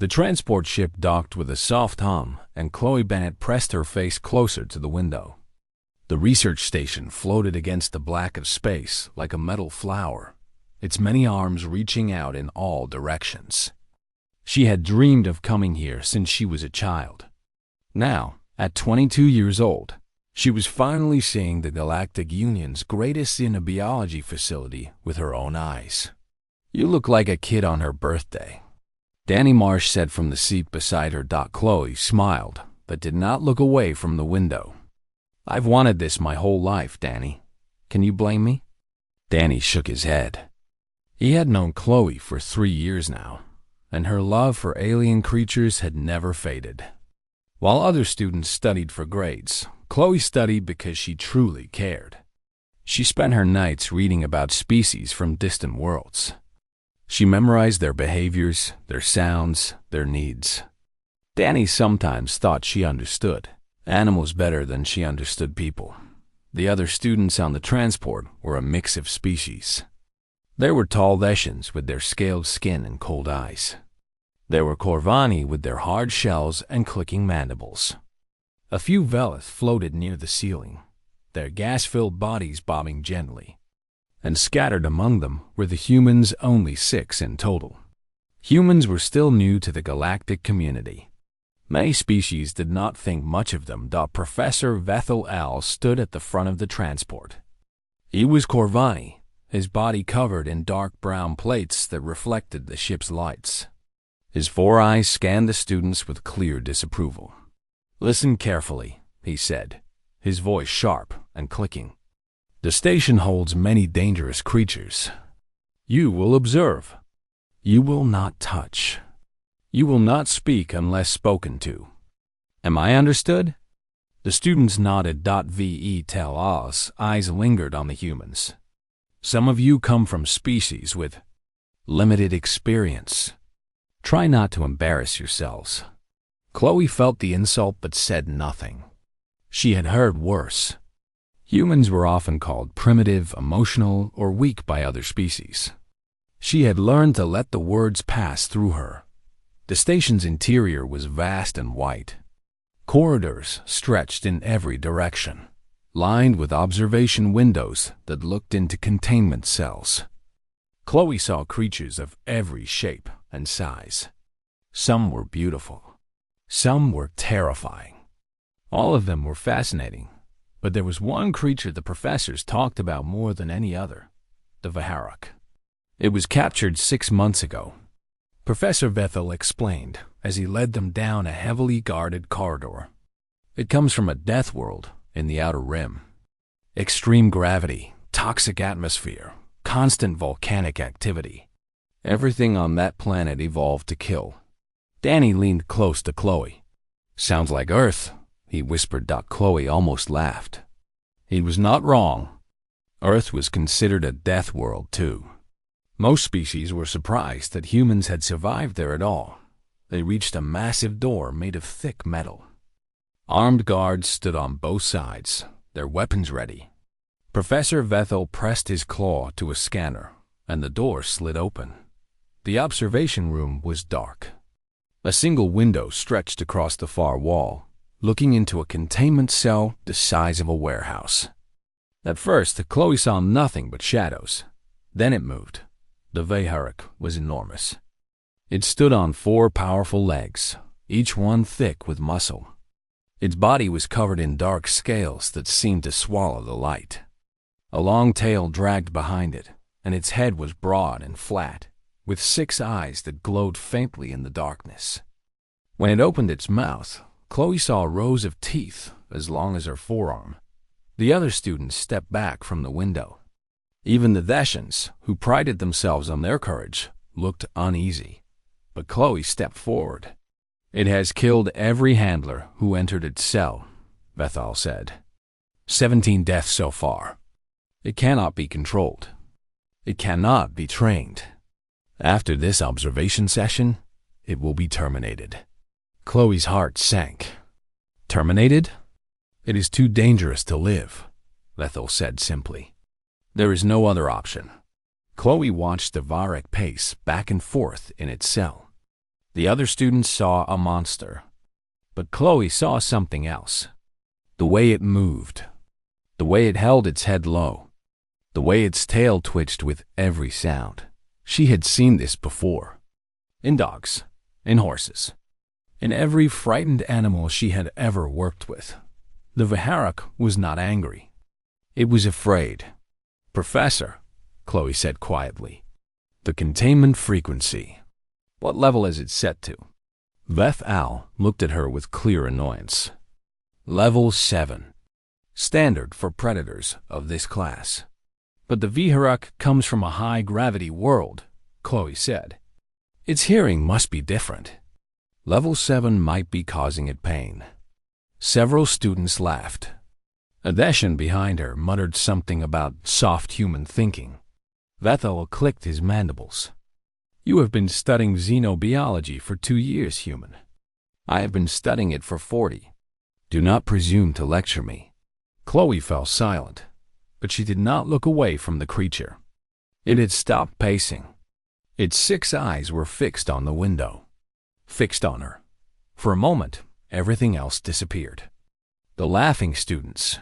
The transport ship docked with a soft hum, and Chloe Bennett pressed her face closer to the window. The research station floated against the black of space like a metal flower, its many arms reaching out in all directions. She had dreamed of coming here since she was a child. Now, at 22 years old, she was finally seeing the Galactic Union's greatest xenobiology facility with her own eyes. "You look like a kid on her birthday," Danny Marsh said from the seat beside her. Chloe smiled, but did not look away from the window. "I've wanted this my whole life, Danny. Can you blame me?" Danny shook his head. He had known Chloe for 3 years now, and her love for alien creatures had never faded. While other students studied for grades, Chloe studied because she truly cared. She spent her nights reading about species from distant worlds. She memorized their behaviors, their sounds, their needs. Danny sometimes thought she understood animals better than she understood people. The other students on the transport were a mix of species. There were tall Thessians with their scaled skin and cold eyes. There were Corvani with their hard shells and clicking mandibles. A few Velith floated near the ceiling, their gas-filled bodies bobbing gently. And scattered among them were the humans, only 6 in total. Humans were still new to the galactic community. Many species did not think much of them. Professor Vethel L. stood at the front of the transport. He was Corvani, his body covered in dark brown plates that reflected the ship's lights. His 4 eyes scanned the students with clear disapproval. "Listen carefully," he said, his voice sharp and clicking. "The station holds many dangerous creatures. You will observe. You will not touch. You will not speak unless spoken to. Am I understood?" The students nodded. Vel L's eyes lingered on the humans. "Some of you come from species with limited experience. Try not to embarrass yourselves." Chloe felt the insult but said nothing. She had heard worse. Humans were often called primitive, emotional, or weak by other species. She had learned to let the words pass through her. The station's interior was vast and white. Corridors stretched in every direction, lined with observation windows that looked into containment cells. Chloe saw creatures of every shape and size. Some were beautiful. Some were terrifying. All of them were fascinating, but there was one creature the professors talked about more than any other: the Viharok. It was captured 6 months ago, Professor Vethel explained as he led them down a heavily guarded corridor. It comes from a death world in the outer rim. Extreme gravity, toxic atmosphere, constant volcanic activity. Everything on that planet evolved to kill. Danny leaned close to Chloe. "Sounds like Earth," he whispered. Chloe almost laughed. He was not wrong. Earth was considered a death world, too. Most species were surprised that humans had survived there at all. They reached a massive door made of thick metal. Armed guards stood on both sides, their weapons ready. Professor Vethel pressed his claw to a scanner, and the door slid open. The observation room was dark. A single window stretched across the far wall, looking into a containment cell the size of a warehouse. At first, Chloe saw nothing but shadows. Then it moved. The Viharok was enormous. It stood on 4 powerful legs, each one thick with muscle. Its body was covered in dark scales that seemed to swallow the light. A long tail dragged behind it, and its head was broad and flat, with 6 eyes that glowed faintly in the darkness. When it opened its mouth, Chloe saw rows of teeth as long as her forearm. The other students stepped back from the window. Even the Thessians, who prided themselves on their courage, looked uneasy. But Chloe stepped forward. "It has killed every handler who entered its cell," Vethel said. 17 deaths so far. It cannot be controlled. It cannot be trained. After this observation session, it will be terminated." Chloe's heart sank. "Terminated? It is too dangerous to live," Vethel said simply. "There is no other option." Chloe watched the Viharok pace back and forth in its cell. The other students saw a monster. But Chloe saw something else. The way it moved. The way it held its head low. The way its tail twitched with every sound. She had seen this before. In dogs. In horses. In every frightened animal she had ever worked with. The Viharak was not angry. It was afraid. "Professor," Chloe said quietly, "the containment frequency. What level is it set to?" Veth Al looked at her with clear annoyance. "Level 7. Standard for predators of this class." "But the Viharak comes from a high-gravity world," Chloe said. "Its hearing must be different." "Level 7 might be causing it pain." Several students laughed. Adeshan behind her muttered something about soft human thinking. Vethel clicked his mandibles. "You have been studying xenobiology for 2 years, human. I have been studying it for 40. Do not presume to lecture me." Chloe fell silent, but she did not look away from the creature. It had stopped pacing. Its 6 eyes were fixed on the window. Fixed on her. For a moment, everything else disappeared. The laughing students.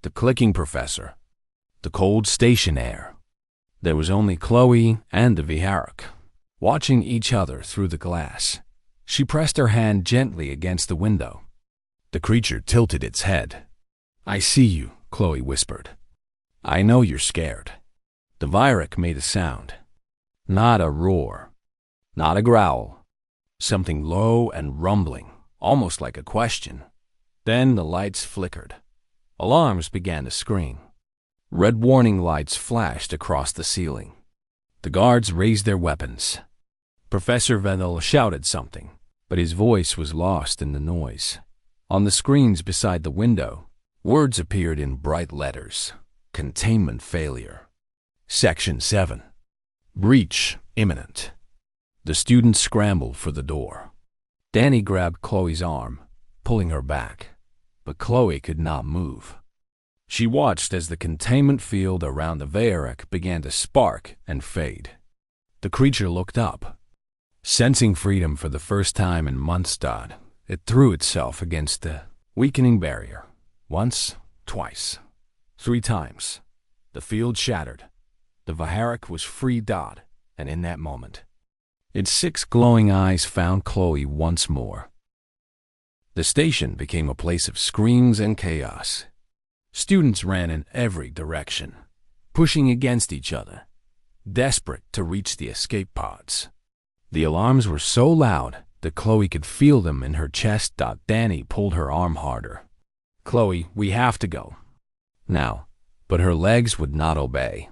The clicking professor. The cold station air. There was only Chloe and the Viharak, watching each other through the glass. She pressed her hand gently against the window. The creature tilted its head. "I see you," Chloe whispered. "I know you're scared." The Viharak made a sound. Not a roar. Not a growl. Something low and rumbling, almost like a question. Then the lights flickered. Alarms began to scream. Red warning lights flashed across the ceiling. The guards raised their weapons. Professor Vedel shouted something, but his voice was lost in the noise. On the screens beside the window, words appeared in bright letters. Containment failure. Section 7. Breach imminent. The students scrambled for the door. Danny grabbed Chloe's arm, pulling her back, but Chloe could not move. She watched as the containment field around the Viharak began to spark and fade. The creature looked up. Sensing freedom for the first time in months, it threw itself against the weakening barrier. Once, twice, 3 times. The field shattered. The Viharak was free, and in that moment, its 6 glowing eyes found Chloe once more. The station became a place of screams and chaos. Students ran in every direction, pushing against each other, desperate to reach the escape pods. The alarms were so loud that Chloe could feel them in her chest. Danny pulled her arm harder. "Chloe, we have to go." Now, but her legs would not obey.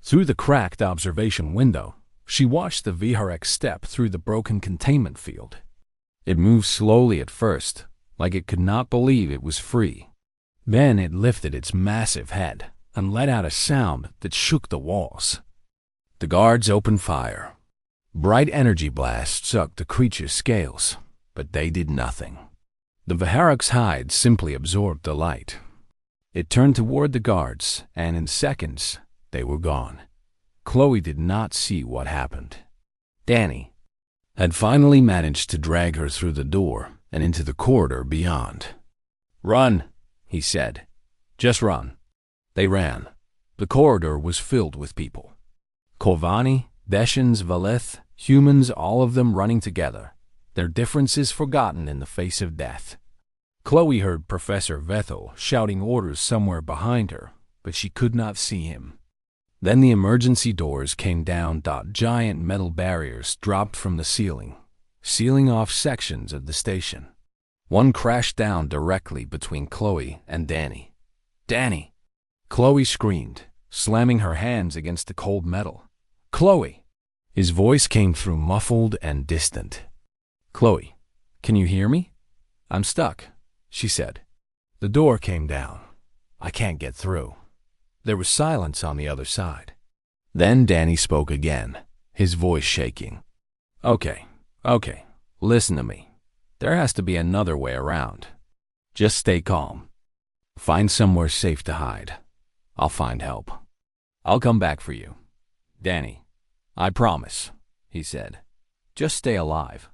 Through the cracked observation window, she watched the Viharak step through the broken containment field. It moved slowly at first, like it could not believe it was free. Then it lifted its massive head and let out a sound that shook the walls. The guards opened fire. Bright energy blasts sucked the creature's scales, but they did nothing. The Viharak's hide simply absorbed the light. It turned toward the guards, and in seconds, they were gone. Chloe did not see what happened. Danny had finally managed to drag her through the door and into the corridor beyond. "Run," he said. "Just run." They ran. The corridor was filled with people. Korvani, Deshans, Valeth, humans, all of them running together, their differences forgotten in the face of death. Chloe heard Professor Vethel shouting orders somewhere behind her, but she could not see him. Then the emergency doors came down. Giant metal barriers dropped from the ceiling, sealing off sections of the station. One crashed down directly between Chloe and Danny. "Danny!" Chloe screamed, slamming her hands against the cold metal. "Chloe!" His voice came through muffled and distant. "Chloe, can you hear me?" "I'm stuck," she said. "The door came down. I can't get through." There was silence on the other side. Then Danny spoke again, his voice shaking. Okay, listen to me. There has to be another way around. Just stay calm. Find somewhere safe to hide. I'll find help. I'll come back for you. Danny, I promise," he said. "Just stay alive."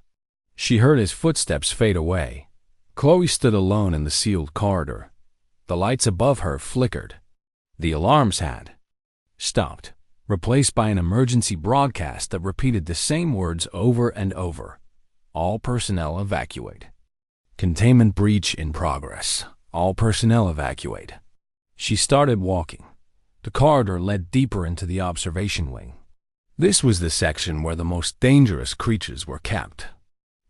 She heard his footsteps fade away. Chloe stood alone in the sealed corridor. The lights above her flickered. The alarms had stopped, replaced by an emergency broadcast that repeated the same words over and over. All personnel evacuate. Containment breach in progress. All personnel evacuate. She started walking. The corridor led deeper into the observation wing. This was the section where the most dangerous creatures were kept.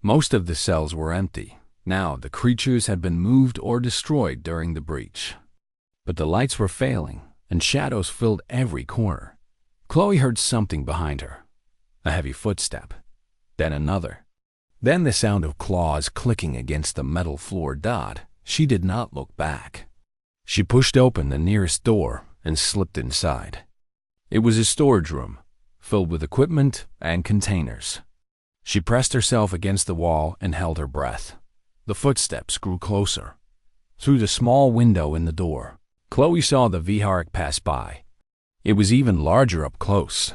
Most of the cells were empty. Now the creatures had been moved or destroyed during the breach. But the lights were failing, and shadows filled every corner. Chloe heard something behind her. A heavy footstep. Then another. Then the sound of claws clicking against the metal floor. She did not look back. She pushed open the nearest door and slipped inside. It was a storage room, filled with equipment and containers. She pressed herself against the wall and held her breath. The footsteps grew closer. Through the small window in the door, Chloe saw the Viharek pass by. It was even larger up close.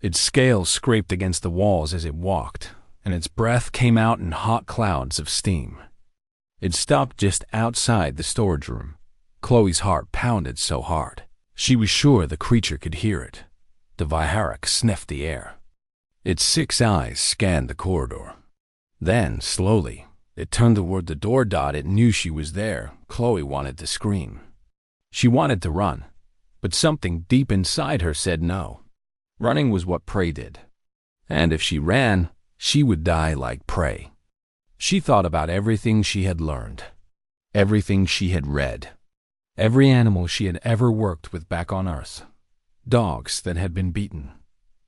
Its scales scraped against the walls as it walked, and its breath came out in hot clouds of steam. It stopped just outside the storage room. Chloe's heart pounded so hard. She was sure the creature could hear it. The Viharek sniffed the air. Its 6 eyes scanned the corridor. Then, slowly, it turned toward the door. It knew she was there. Chloe wanted to scream. She wanted to run, but something deep inside her said no. Running was what prey did. And if she ran, she would die like prey. She thought about everything she had learned, everything she had read, every animal she had ever worked with back on Earth. Dogs that had been beaten,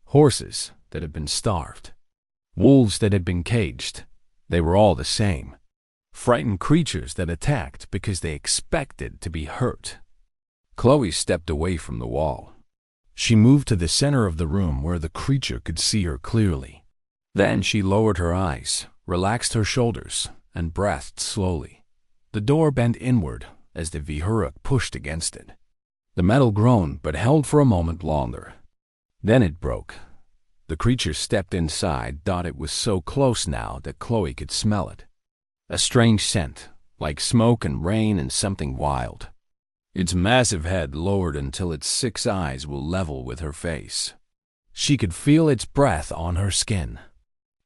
horses that had been starved, wolves that had been caged. They were all the same. Frightened creatures that attacked because they expected to be hurt. Chloe stepped away from the wall. She moved to the center of the room where the creature could see her clearly. Then she lowered her eyes, relaxed her shoulders, and breathed slowly. The door bent inward as the Viharek pushed against it. The metal groaned but held for a moment longer. Then it broke. The creature stepped inside. It was so close now that Chloe could smell it. A strange scent, like smoke and rain and something wild. Its massive head lowered until its 6 eyes were level with her face. She could feel its breath on her skin.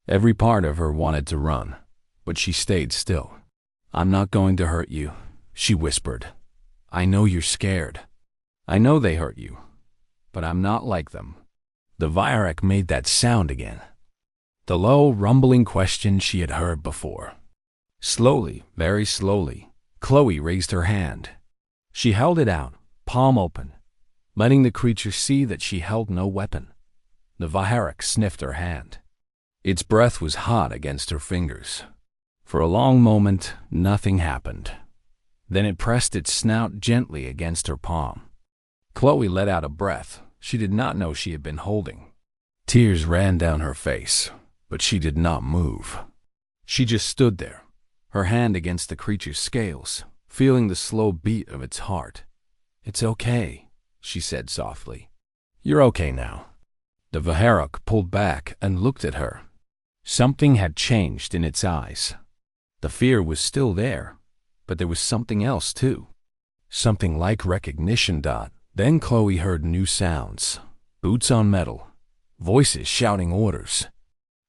Every part of her wanted to run, but she stayed still. "I'm not going to hurt you," she whispered. "I know you're scared. I know they hurt you, but I'm not like them." The Viharek made that sound again. The low, rumbling question she had heard before. Slowly, very slowly, Chloe raised her hand. She held it out, palm open, letting the creature see that she held no weapon. The Viharek sniffed her hand. Its breath was hot against her fingers. For a long moment, nothing happened. Then it pressed its snout gently against her palm. Chloe let out a breath she did not know she had been holding. Tears ran down her face, but she did not move. She just stood there, her hand against the creature's scales, feeling the slow beat of its heart. "It's okay," she said softly. "You're okay now." The Viharek pulled back and looked at her. Something had changed in its eyes. The fear was still there, but there was something else too. Something like recognition. Then Chloe heard new sounds. Boots on metal. Voices shouting orders.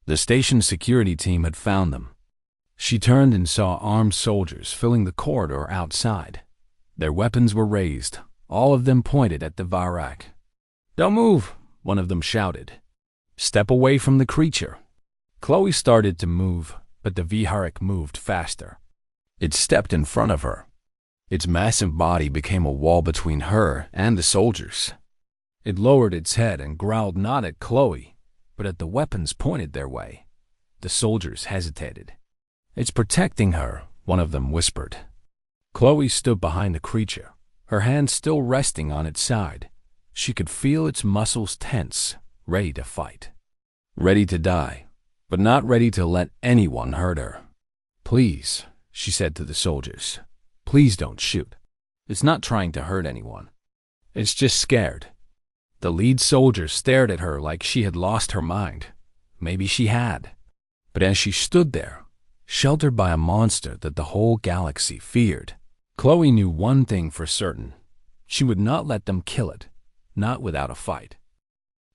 The station security team had found them. She turned and saw armed soldiers filling the corridor outside. Their weapons were raised. All of them pointed at the Viharek. "Don't move," one of them shouted. "Step away from the creature." Chloe started to move, but the Viharek moved faster. It stepped in front of her. Its massive body became a wall between her and the soldiers. It lowered its head and growled not at Chloe, but at the weapons pointed their way. The soldiers hesitated. "It's protecting her," one of them whispered. Chloe stood behind the creature, her hand still resting on its side. She could feel its muscles tense, ready to fight. Ready to die, but not ready to let anyone hurt her. "Please," she said to the soldiers. "Please don't shoot. It's not trying to hurt anyone. It's just scared." The lead soldier stared at her like she had lost her mind. Maybe she had. But as she stood there, sheltered by a monster that the whole galaxy feared, Chloe knew one thing for certain. She would not let them kill it, not without a fight.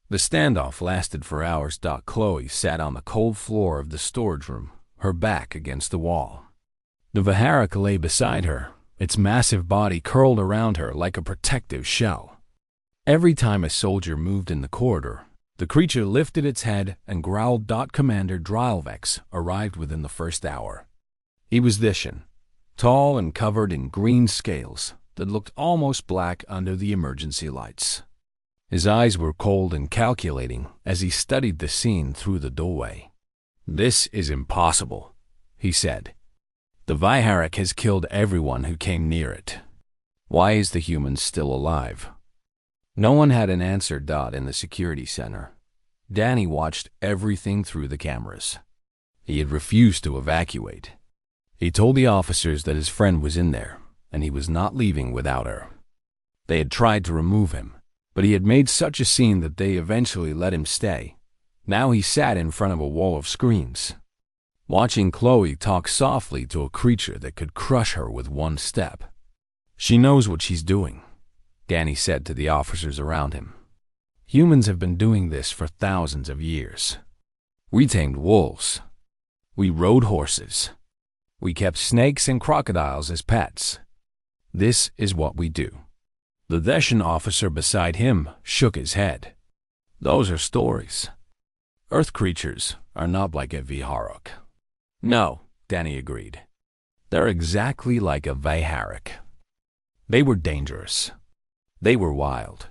The standoff lasted for hours. Chloe sat on the cold floor of the storage room, her back against the wall. The Viharak lay beside her, its massive body curled around her like a protective shell. Every time a soldier moved in the corridor, the creature lifted its head and growled. Commander Drylvex arrived within the first hour. He was Vishan, tall and covered in green scales that looked almost black under the emergency lights. His eyes were cold and calculating as he studied the scene through the doorway. "This is impossible," he said. "The Viharak has killed everyone who came near it. Why is the human still alive?" No one had an answer. In the security center, Danny watched everything through the cameras. He had refused to evacuate. He told the officers that his friend was in there, and he was not leaving without her. They had tried to remove him, but he had made such a scene that they eventually let him stay. Now he sat in front of a wall of screens, watching Chloe talk softly to a creature that could crush her with one step. "She knows what she's doing," Danny said to the officers around him. "Humans have been doing this for thousands of years. We tamed wolves. We rode horses. We kept snakes and crocodiles as pets. This is what we do." The Vishan officer beside him shook his head. "Those are stories. Earth creatures are not like a Viharak." "No," Danny agreed. "They're exactly like a Viharak. They were dangerous. They were wild.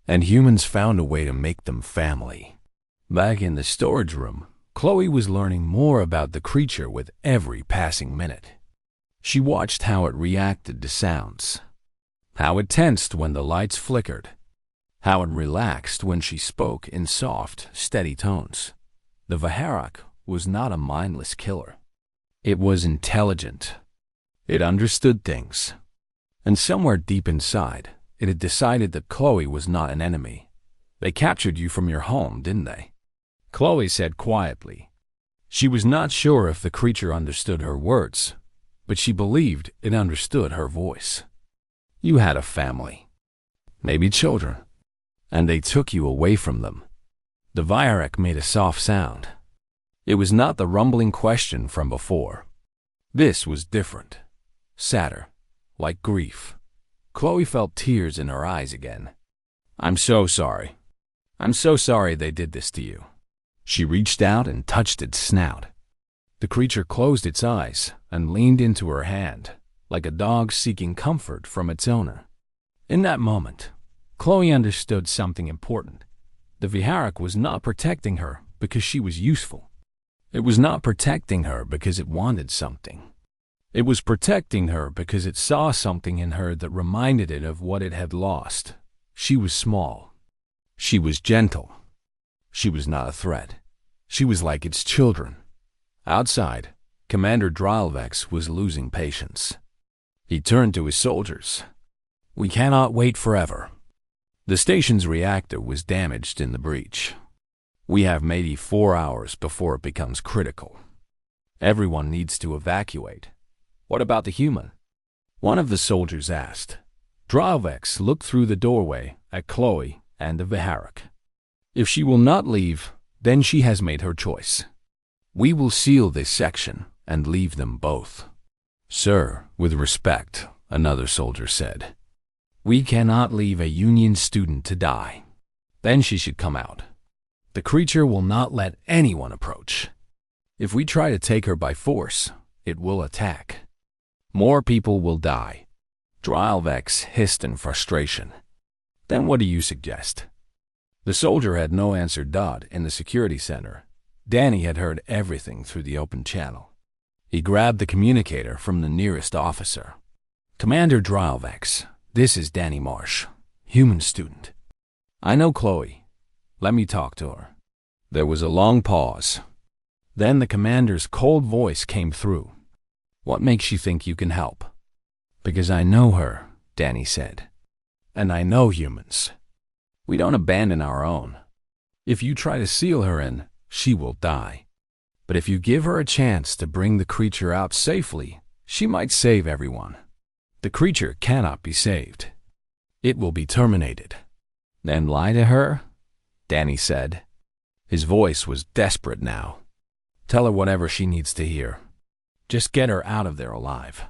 And humans found a way to make them family." Back in the storage room, Chloe was learning more about the creature with every passing minute. She watched how it reacted to sounds, how it tensed when the lights flickered, how it relaxed when she spoke in soft, steady tones. The Viharak was not a mindless killer. It was intelligent. It understood things. And somewhere deep inside, it had decided that Chloe was not an enemy. "They captured you from your home, didn't they?" Chloe said quietly. She was not sure if the creature understood her words, but she believed it understood her voice. "You had a family, maybe children, and they took you away from them." The Viharak made a soft sound. It was not the rumbling question from before. This was different, sadder, like grief. Chloe felt tears in her eyes again. "I'm so sorry. I'm so sorry they did this to you." She reached out and touched its snout. The creature closed its eyes and leaned into her hand, like a dog seeking comfort from its owner. In that moment, Chloe understood something important. The Viharak was not protecting her because she was useful. It was not protecting her because it wanted something. It was protecting her because it saw something in her that reminded it of what it had lost. She was small. She was gentle. She was not a threat. She was like its children. Outside, Commander Drylvex was losing patience. He turned to his soldiers. "We cannot wait forever. The station's reactor was damaged in the breach. We have maybe 4 hours before it becomes critical. Everyone needs to evacuate." "What about the human?" one of the soldiers asked. Drylvex looked through the doorway at Chloe and the Viharak. "If she will not leave, then she has made her choice. We will seal this section and leave them both." "Sir, with respect," another soldier said. "We cannot leave a Union student to die. Then she should come out. The creature will not let anyone approach. If we try to take her by force, it will attack. More people will die." Drylvex hissed in frustration. "Then what do you suggest?" The soldier had no answer. In the security center, Danny had heard everything through the open channel. He grabbed the communicator from the nearest officer. "Commander Drylvex, this is Danny Marsh, human student. I know Chloe. Let me talk to her." There was a long pause. Then the commander's cold voice came through. "What makes you think you can help?" "Because I know her," Danny said. "And I know humans. We don't abandon our own. If you try to seal her in, she will die." But if you give her a chance to bring the creature out safely, she might save everyone. The creature cannot be saved. It will be terminated." "Then lie to her?" Danny said. His voice was desperate now. "Tell her whatever she needs to hear. Just get her out of there alive.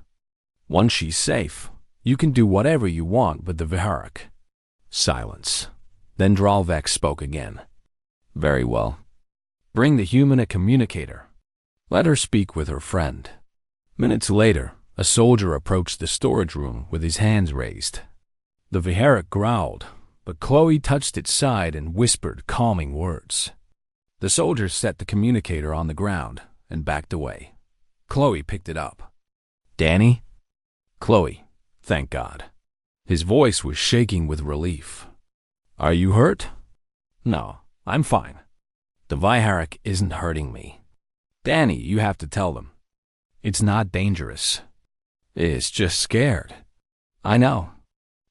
Once she's safe, you can do whatever you want with the Viharak." Silence. Then Dralvex spoke again. "Very well. Bring the human a communicator. Let her speak with her friend." Minutes later, a soldier approached the storage room with his hands raised. The Viharak growled, but Chloe touched its side and whispered calming words. The soldier set the communicator on the ground and backed away. Chloe picked it up. "Danny?" "Chloe, thank God." His voice was shaking with relief. "Are you hurt?" "No, I'm fine. The Viharak isn't hurting me." "Danny, you have to tell them. It's not dangerous. It's just scared." "I know.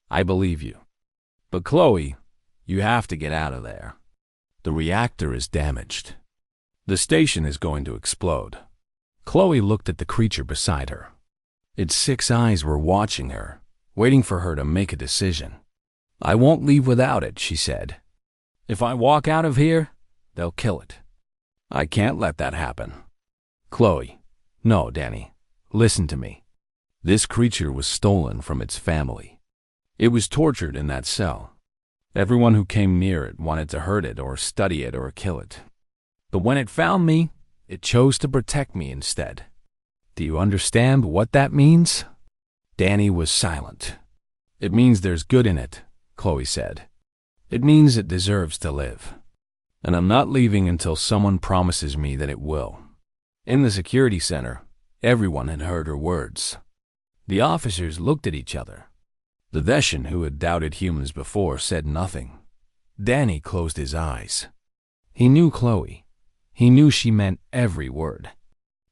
I believe you. But Chloe, you have to get out of there. The reactor is damaged. The station is going to explode." Chloe looked at the creature beside her. Its 6 eyes were watching her, waiting for her to make a decision. "I won't leave without it," she said. "If I walk out of here, they'll kill it. I can't let that happen." "Chloe, no, Danny, listen to me. This creature was stolen from its family. It was tortured in that cell. Everyone who came near it wanted to hurt it or study it or kill it. But when it found me, it chose to protect me instead. Do you understand what that means?" Danny was silent. "It means there's good in it," Chloe said. "It means it deserves to live. And I'm not leaving until someone promises me that it will." In the security center, everyone had heard her words. The officers looked at each other. The Veshan, who had doubted humans before, said nothing. Danny closed his eyes. He knew Chloe. He knew she meant every word.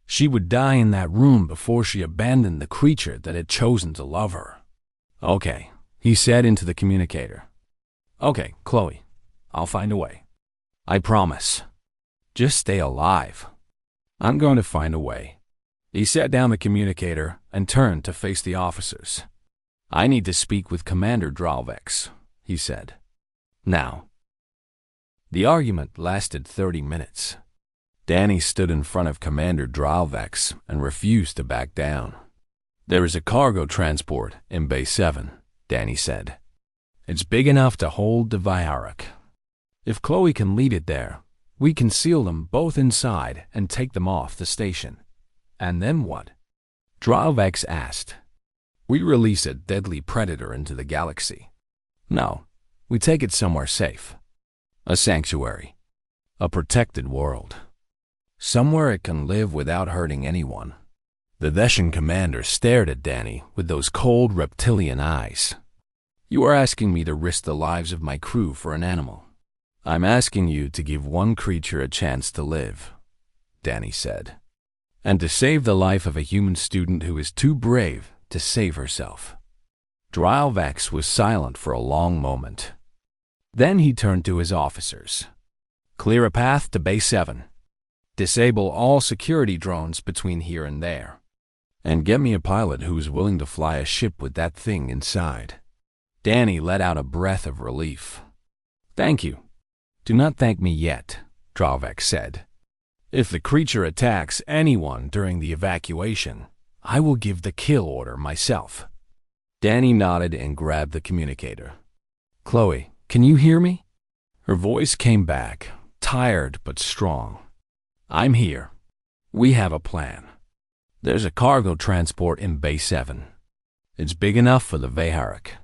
She would die in that room before she abandoned the creature that had chosen to love her. "Okay," he said into the communicator. "Okay, Chloe, I'll find a way. I promise. Just stay alive. I'm going to find a way." He set down the communicator and turned to face the officers. "I need to speak with Commander Dralvex," he said. "Now." The argument lasted 30 minutes. Danny stood in front of Commander Dralvex and refused to back down. "There is a cargo transport in Bay 7, Danny said. "It's big enough to hold the Viharak. If Chloe can lead it there, we can seal them both inside and take them off the station." "And then what?" Dralvex asked. "We release a deadly predator into the galaxy." "No, we take it somewhere safe. A sanctuary. A protected world. Somewhere it can live without hurting anyone." The Veshan commander stared at Danny with those cold reptilian eyes. "You are asking me to risk the lives of my crew for an animal. I'm asking you to give one creature a chance to live," Danny said. "And to save the life of a human student who is too brave to save herself." Dralvex was silent for a long moment. Then he turned to his officers. "Clear a path to Bay 7. Disable all security drones between here and there. And get me a pilot who's willing to fly a ship with that thing inside." Danny let out a breath of relief. "Thank you." "Do not thank me yet," Dralvex said. "If the creature attacks anyone during the evacuation, I will give the kill order myself." Danny nodded and grabbed the communicator. "Chloe, can you hear me?" Her voice came back, tired but strong. "I'm here. We have a plan. There's a cargo transport in Bay 7. It's big enough for the Viharak.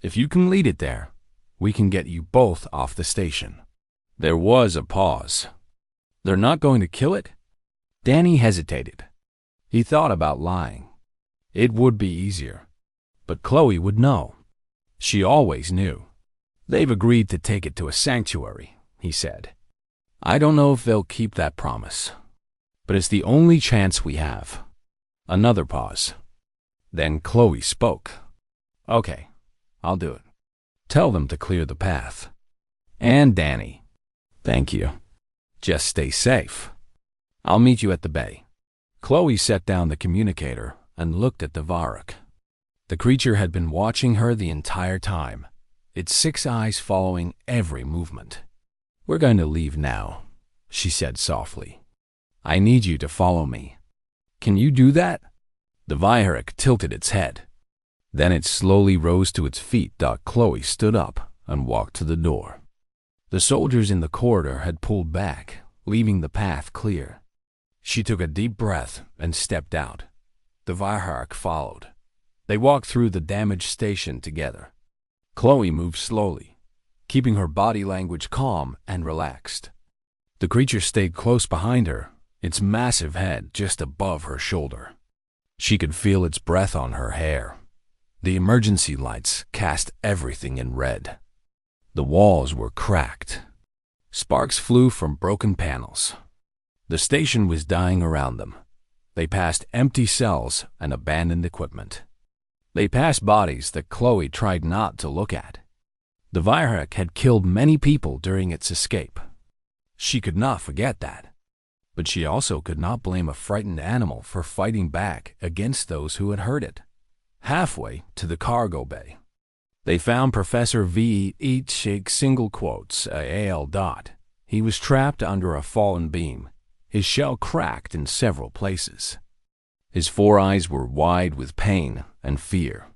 If you can lead it there, we can get you both off the station." There was a pause. "They're not going to kill it?" Danny hesitated. He thought about lying. It would be easier. But Chloe would know. She always knew. "They've agreed to take it to a sanctuary," he said. "I don't know if they'll keep that promise. But it's the only chance we have." Another pause. Then Chloe spoke. "Okay, I'll do it. Tell them to clear the path. And Danny, thank you. Just stay safe." I'll meet you at the bay. Chloe set down the communicator and looked at the Varrock. The creature had been watching her the entire time, its 6 eyes following every movement. We're going to leave now, she said softly. I need you to follow me. Can you do that? The Varrock tilted its head. Then it slowly rose to its feet. Chloe stood up and walked to the door. The soldiers in the corridor had pulled back, leaving the path clear. She took a deep breath and stepped out. The Varrock followed. They walked through the damaged station together. Chloe moved slowly, keeping her body language calm and relaxed. The creature stayed close behind her, its massive head just above her shoulder. She could feel its breath on her hair. The emergency lights cast everything in red. The walls were cracked. Sparks flew from broken panels. The station was dying around them. They passed empty cells and abandoned equipment. They passed bodies that Chloe tried not to look at. The Varrock had killed many people during its escape. She could not forget that. But she also could not blame a frightened animal for fighting back against those who had hurt it. Halfway to the cargo bay, they found Professor V. Eat Shake single quotes A.L. He was trapped under a fallen beam, his shell cracked in several places. His 4 eyes were wide with pain and fear.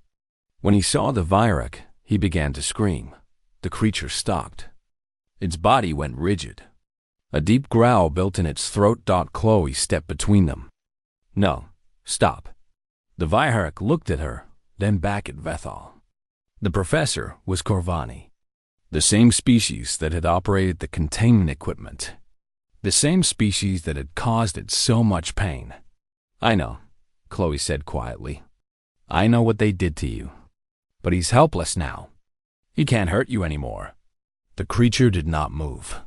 When he saw the Varrock, he began to scream. The creature stopped. Its body went rigid. A deep growl built in its throat. Chloe stepped between them. No, stop. The Varrock looked at her, then back at Vethal. The professor was Corvani, the same species that had operated the containment equipment, the same species that had caused it so much pain. I know, Chloe said quietly. I know what they did to you. But he's helpless now. He can't hurt you anymore. The creature did not move.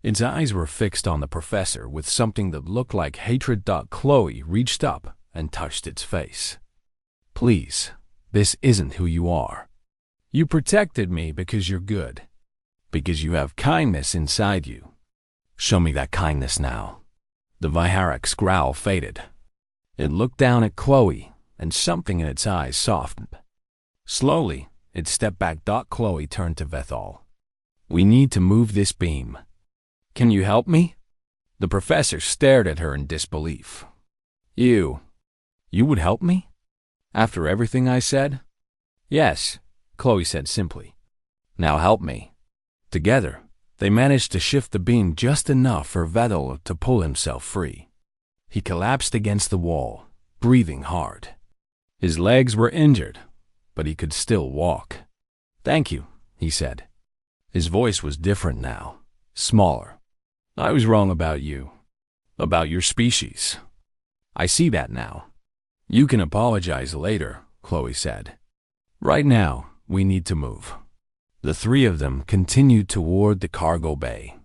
Its eyes were fixed on the professor with something that looked like hatred. Chloe reached up and touched its face. Please, this isn't who you are. You protected me because you're good, because you have kindness inside you. Show me that kindness now. The Varrock's growl faded. It looked down at Chloe, and something in its eyes softened. Slowly, it stepped back. Chloe turned to Vethal. We need to move this beam. Can you help me? The professor stared at her in disbelief. You would help me? After everything I said? Yes, Chloe said simply. Now help me. Together, they managed to shift the beam just enough for Vethal to pull himself free. He collapsed against the wall, breathing hard. His legs were injured, but he could still walk. Thank you, he said. His voice was different now, smaller. I was wrong about you, about your species. I see that now. You can apologize later, Chloe said. Right now, we need to move. The 3 of them continued toward the cargo bay.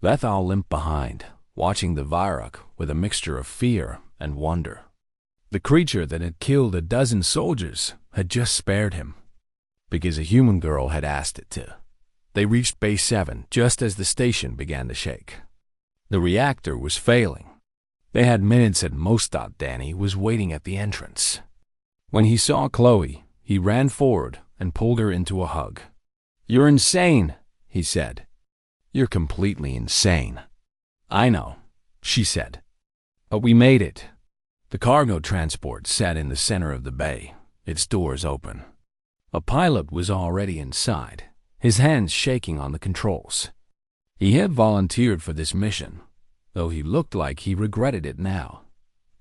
Vethal limped behind, watching the Varrock with a mixture of fear and wonder. The creature that had killed a dozen soldiers had just spared him, because a human girl had asked it to. They reached Base 7 just as the station began to shake. The reactor was failing. They had minutes at most. Danny was waiting at the entrance. When he saw Chloe, he ran forward and pulled her into a hug. You're insane, he said. You're completely insane. I know, she said. But we made it. The cargo transport sat in the center of the bay, its doors open. A pilot was already inside, his hands shaking on the controls. He had volunteered for this mission, though he looked like he regretted it now.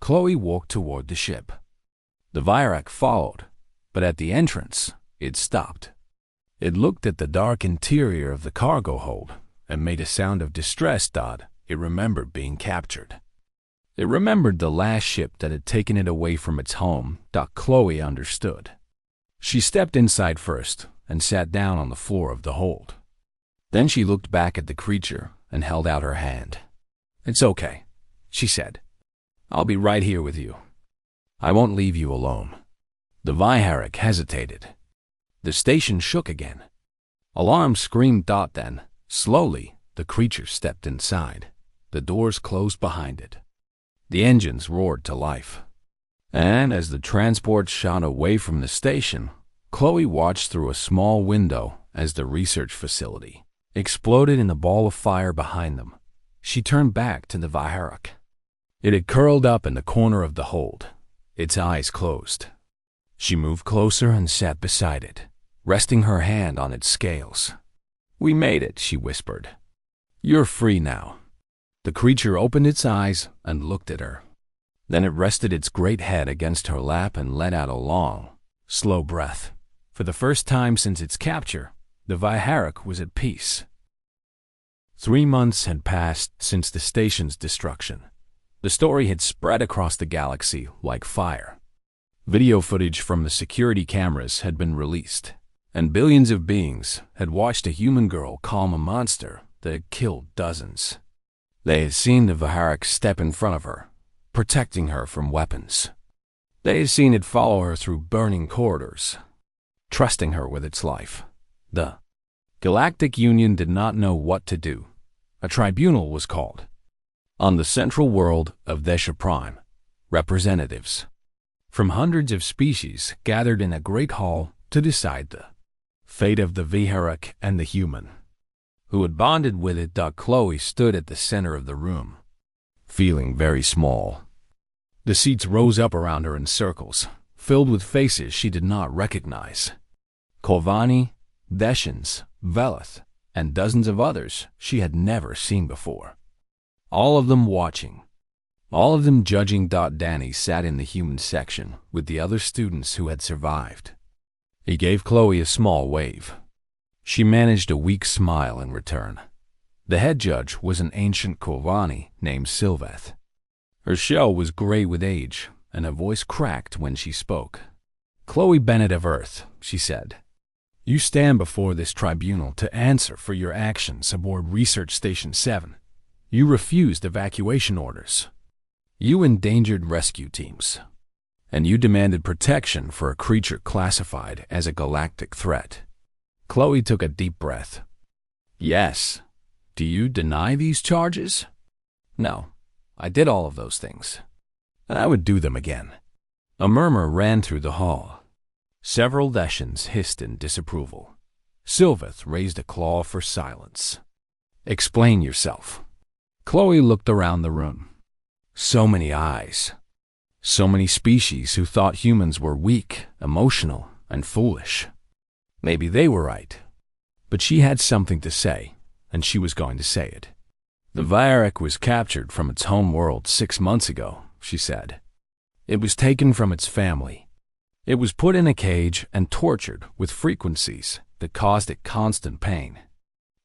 Chloe walked toward the ship. The Varrock followed, but at the entrance, it stopped. It looked at the dark interior of the cargo hold and made a sound of distress. It remembered being captured. It remembered the last ship that had taken it away from its home. Chloe understood. She stepped inside first and sat down on the floor of the hold. Then she looked back at the creature and held out her hand. It's okay, she said. I'll be right here with you. I won't leave you alone. The Varrock hesitated. The station shook again. Alarm screamed. Then, slowly, the creature stepped inside. the doors closed behind it. The engines roared to life. And as the transport shot away from the station, Chloe watched through a small window as the research facility exploded in a ball of fire behind them. She turned back to the Viharak. It had curled up in the corner of the hold, its eyes closed. She moved closer and sat beside it, resting her hand on its scales. "We made it," she whispered. "You're free now." The creature opened its eyes and looked at her. Then it rested its great head against her lap and let out a long, slow breath. For the first time since its capture, the Viharak was at peace. 3 months had passed since the station's destruction. The story had spread across the galaxy like fire. Video footage from the security cameras had been released, and billions of beings had watched a human girl calm a monster that had killed dozens. They had seen the Viharak step in front of her, protecting her from weapons. They had seen it follow her through burning corridors, trusting her with its life. The Galactic Union did not know what to do. A tribunal was called. On the central world of Desha Prime, representatives from hundreds of species gathered in a great hall to decide the fate of the Viharak and the human who had bonded with it. Chloe stood at the center of the room, feeling very small. The seats rose up around her in circles, filled with faces she did not recognize. Kolvani, Deshans, Veleth, and dozens of others she had never seen before. All of them watching. All of them judging. Danny sat in the human section with the other students who had survived. He gave Chloe a small wave. She managed a weak smile in return. The head judge was an ancient Kolvani named Sylveth. Her shell was gray with age, and her voice cracked when she spoke. "Chloe Bennett of Earth," she said, "you stand before this tribunal to answer for your actions aboard Research Station 7. You refused evacuation orders. You endangered rescue teams. And you demanded protection for a creature classified as a galactic threat." Chloe took a deep breath. "Yes. Do you deny these charges?" "No. I did all of those things. And I would do them again." A murmur ran through the hall. Several Deshans hissed in disapproval. Sylveth raised a claw for silence. "Explain yourself." Chloe looked around the room. So many eyes. So many species who thought humans were weak, emotional, and foolish. Maybe they were right. But she had something to say, and she was going to say it. "The Viharak was captured from its home world 6 months ago," she said. "It was taken from its family. It was put in a cage and tortured with frequencies that caused it constant pain.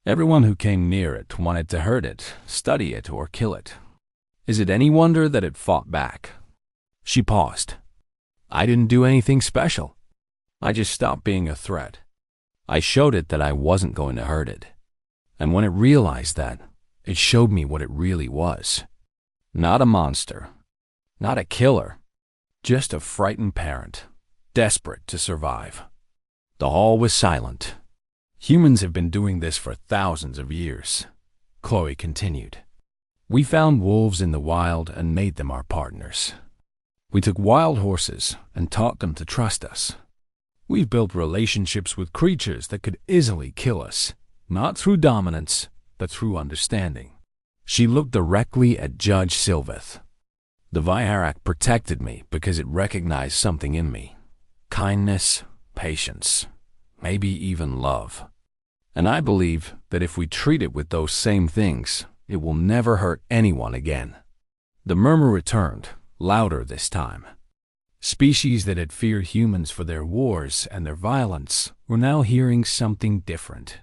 Everyone who came near it wanted to hurt it, study it, or kill it. Is it any wonder that it fought back?" She paused. "I didn't do anything special. I just stopped being a threat. I showed it that I wasn't going to hurt it. And when it realized that, it showed me what it really was. Not a monster. Not a killer. Just a frightened parent, desperate to survive." The hall was silent. "Humans have been doing this for thousands of years," Chloe continued. "We found wolves in the wild and made them our partners. We took wild horses and taught them to trust us. We've built relationships with creatures that could easily kill us, not through dominance, but through understanding." She looked directly at Judge Sylveth. "The Viharak protected me because it recognized something in me. Kindness, patience, maybe even love. And I believe that if we treat it with those same things, it will never hurt anyone again." The murmur returned, louder this time. Species that had feared humans for their wars and their violence were now hearing something different.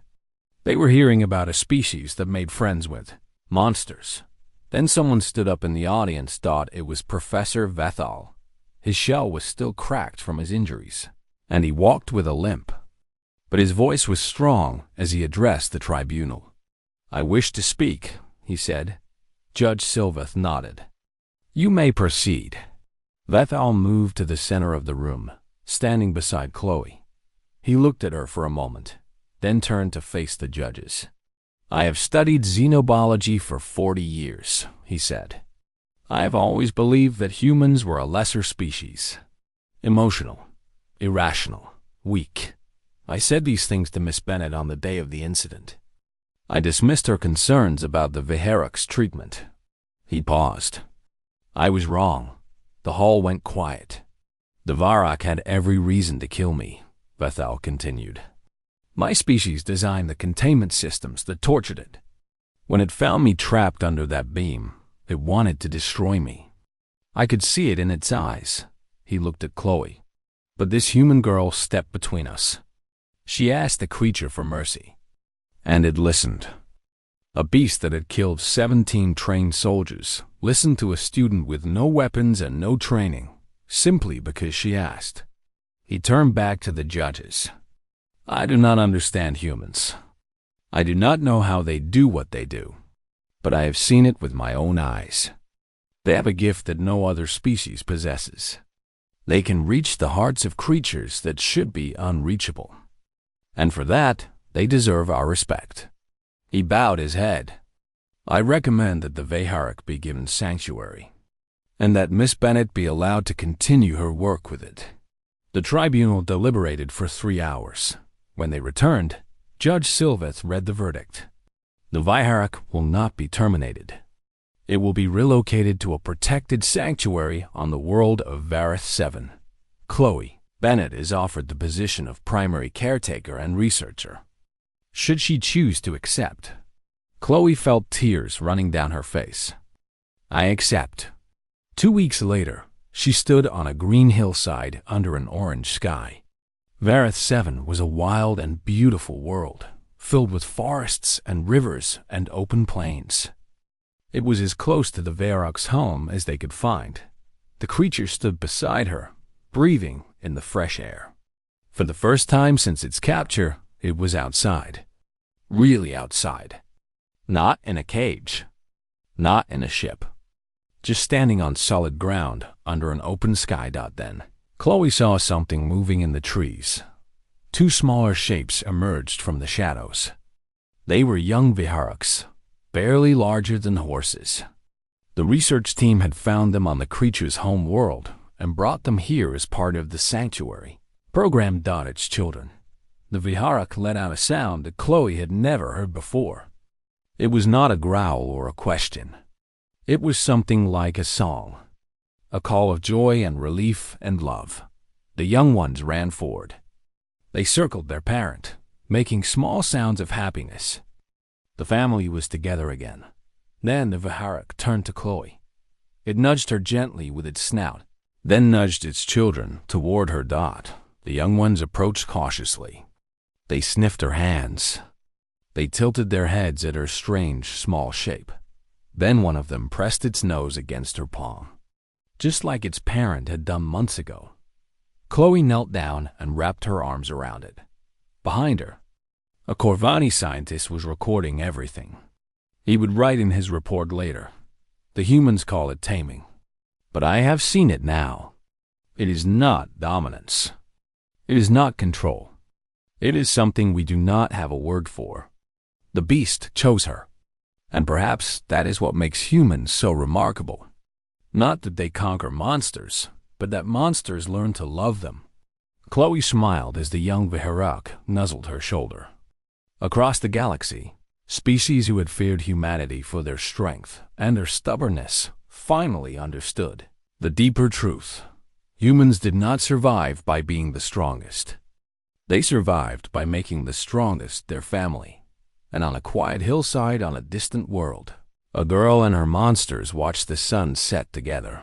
They were hearing about a species that made friends with monsters. Then someone stood up in the audience. It was Professor Vethal. His shell was still cracked from his injuries, and he walked with a limp. But his voice was strong as he addressed the tribunal. "I wish to speak," he said. Judge Sylveth nodded. "You may proceed." Vethal moved to the center of the room, standing beside Chloe. He looked at her for a moment, then turned to face the judges. I have studied xenobiology for 40 years, he said. I have always believed that humans were a lesser species. Emotional, irrational, weak. I said these things to Miss Bennet on the day of the incident. I dismissed her concerns about the Viharok's treatment. He paused. I was wrong. The hall went quiet. The Viharok had every reason to kill me, Bethel continued. My species designed the containment systems that tortured it. When it found me trapped under that beam, it wanted to destroy me. I could see it in its eyes. He looked at Chloe. But this human girl stepped between us. She asked the creature for mercy. And it listened. A beast that had killed 17 trained soldiers listened to a student with no weapons and no training, simply because she asked. He turned back to the judges. I do not understand humans. I do not know how they do what they do, but I have seen it with my own eyes. They have a gift that no other species possesses. They can reach the hearts of creatures that should be unreachable. And for that, they deserve our respect. He bowed his head. I recommend that the Viharok be given sanctuary, and that Miss Bennet be allowed to continue her work with it. The tribunal deliberated for 3 hours. When they returned, Judge Sylveth read the verdict. The Viharok will not be terminated. It will be relocated to a protected sanctuary on the world of Vareth 7. Chloe Bennet is offered the position of primary caretaker and researcher. Should she choose to accept? Chloe felt tears running down her face. I accept. 2 weeks later, she stood on a green hillside under an orange sky. Vareth 7 was a wild and beautiful world, filled with forests and rivers and open plains. It was as close to the Viharok's home as they could find. The creature stood beside her, breathing in the fresh air. For the first time since its capture, it was outside. Really outside. Not in a cage. Not in a ship. Just standing on solid ground under an open sky. Then, Chloe saw something moving in the trees. 2 smaller shapes emerged from the shadows. They were young Viharoks, barely larger than horses. The research team had found them on the creature's home world and brought them here as part of the sanctuary, programmed its children. The Viharok let out a sound that Chloe had never heard before. It was not a growl or a question. It was something like a song, a call of joy and relief and love. The young ones ran forward. They circled their parent, making small sounds of happiness. The family was together again. Then the Viharok turned to Chloe. It nudged her gently with its snout, then nudged its children toward her. The young ones approached cautiously. They sniffed her hands. They tilted their heads at her strange, small shape. Then one of them pressed its nose against her palm, just like its parent had done months ago. Chloe knelt down and wrapped her arms around it. Behind her, a Corvani scientist was recording everything. He would write in his report later. The humans call it taming. But I have seen it now. It is not dominance. It is not control. It is something we do not have a word for. The beast chose her. And perhaps that is what makes humans so remarkable. Not that they conquer monsters, but that monsters learn to love them. Chloe smiled as the young Viharok nuzzled her shoulder. Across the galaxy, species who had feared humanity for their strength and their stubbornness finally understood the deeper truth. Humans did not survive by being the strongest. They survived by making the strongest their family. And on a quiet hillside on a distant world, a girl and her monsters watched the sun set together.